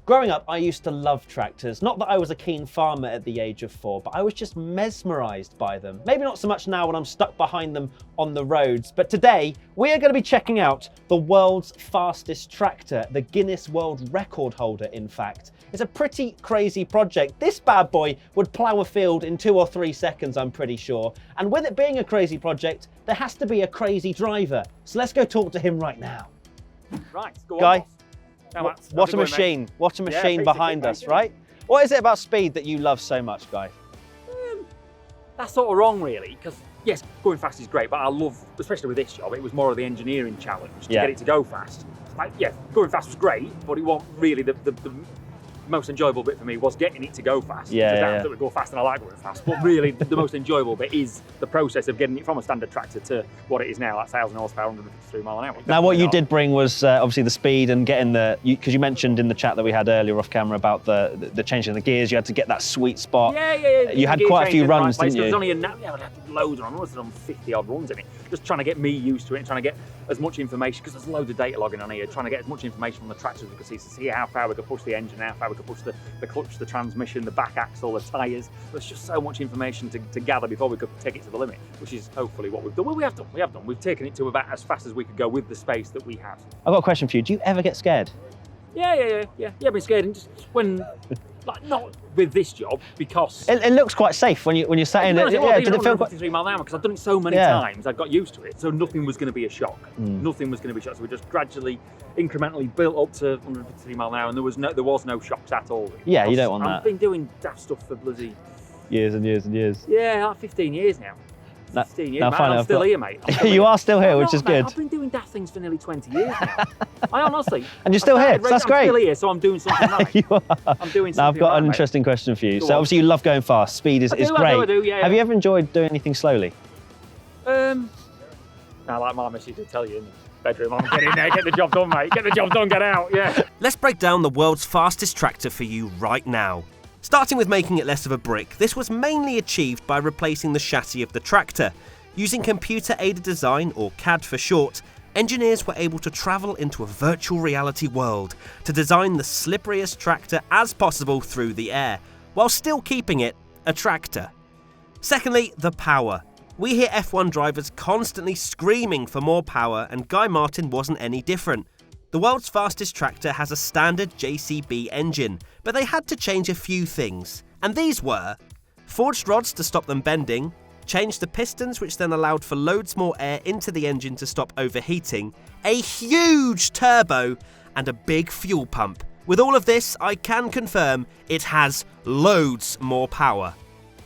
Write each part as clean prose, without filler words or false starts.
Growing up, I used to love tractors. Not that I was a keen farmer at the age of 4, but I was just mesmerised by them. Maybe not so much now when I'm stuck behind them on the roads, but today we are going to be checking out the world's fastest tractor, the Guinness World Record holder, in fact. It's a pretty crazy project. This bad boy would plough a field in 2 or 3 seconds, I'm pretty sure. And with it being a crazy project, there has to be a crazy driver. So let's go talk to him right now. Right, go on, Guy. boss. What a machine. What a machine behind us, right? What is it about speed that you love so much, Guy? That's sort of wrong, really, because yes, going fast is great, but I love, especially with this job, it was more of the engineering challenge to get it to go fast. Like, yeah, going fast was great, but it wasn't really the most enjoyable bit for me was getting it to go fast. That would go fast and I like going fast, but really the most enjoyable bit is the process of getting it from a standard tractor to what it is now, like 1,000 horsepower, 153 mile an hour. Now what you did bring was obviously the speed and getting because you mentioned in the chat that we had earlier off camera about the changing the gears, you had to get that sweet spot. Yeah. You had quite a few runs, didn't you? There was only loads of runs, I was on 50 odd runs in it, just trying to get me used to it and trying to get as much information, because there's loads of data logging on here, trying to get as much information from the tractor as we could see, to see how far we could push the engine, how far we could push the clutch, the transmission, the back axle, the tyres. There's just so much information to gather before we could take it to the limit, which is hopefully what we've done. Well, we have done. We've taken it to about as fast as we could go with the space that we have. I've got a question for you. Do you ever get scared? Yeah, I've been scared, and just when, like, not with this job, because it looks quite safe when you're sat in it. Yeah, did it feel 53 mile an hour? Because I've done it so many times, I got used to it. So nothing was going to be a shock. Nothing was going to be a shock. So we just gradually, incrementally built up to 153 mile an hour, and there was no shocks at all. Yeah, you don't want that. I've been doing daft stuff for bloody years and years and years. Yeah, like 15 years now. 15 years, now man, I'm still here, mate. You are still here, which is good. I've been doing daft things for nearly 20 years now. I honestly. And you're still here, so that's great. I'm still here, so I'm doing something right. You are. I'm doing something Now I've got right, an interesting question for you. So obviously you love going fast. Speed is great. I do, yeah. Have you ever enjoyed doing anything slowly? Now, like my missus would tell you in the bedroom, I'm getting in there, get the job done, mate. Get the job done, get out, yeah. Let's break down the world's fastest tractor for you right now. Starting with making it less of a brick, this was mainly achieved by replacing the chassis of the tractor. Using computer-aided design, or CAD for short, engineers were able to travel into a virtual reality world to design the slipperiest tractor as possible through the air, while still keeping it a tractor. Secondly, the power. We hear F1 drivers constantly screaming for more power, and Guy Martin wasn't any different. The world's fastest tractor has a standard JCB engine, but they had to change a few things, and these were forged rods to stop them bending, changed the pistons, which then allowed for loads more air into the engine to stop overheating, a huge turbo, and a big fuel pump. With all of this, I can confirm it has loads more power.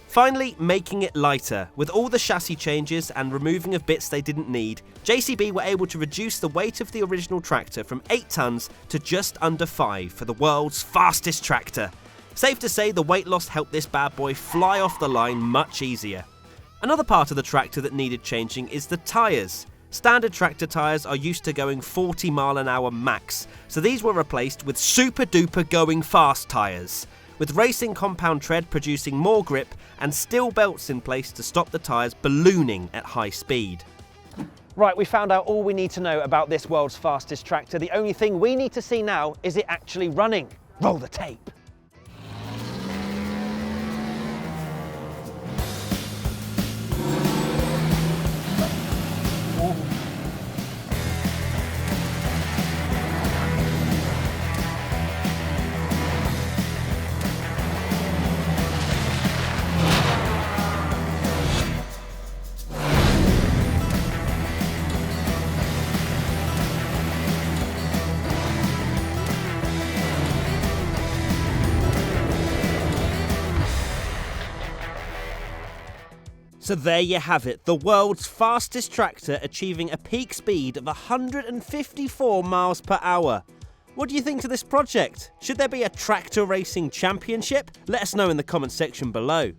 Finally, making it lighter. With all the chassis changes and removing of bits they didn't need, JCB were able to reduce the weight of the original tractor from 8 tons to just under 5 for the world's fastest tractor. Safe to say the weight loss helped this bad boy fly off the line much easier. Another part of the tractor that needed changing is the tyres. Standard tractor tyres are used to going 40 mile an hour max, so these were replaced with super duper going fast tyres, with racing compound tread producing more grip and steel belts in place to stop the tyres ballooning at high speed. Right, we found out all we need to know about this world's fastest tractor. The only thing we need to see now is it actually running. Roll the tape. So there you have it, the world's fastest tractor achieving a peak speed of 154 miles per hour. What do you think to this project? Should there be a tractor racing championship? Let us know in the comment section below.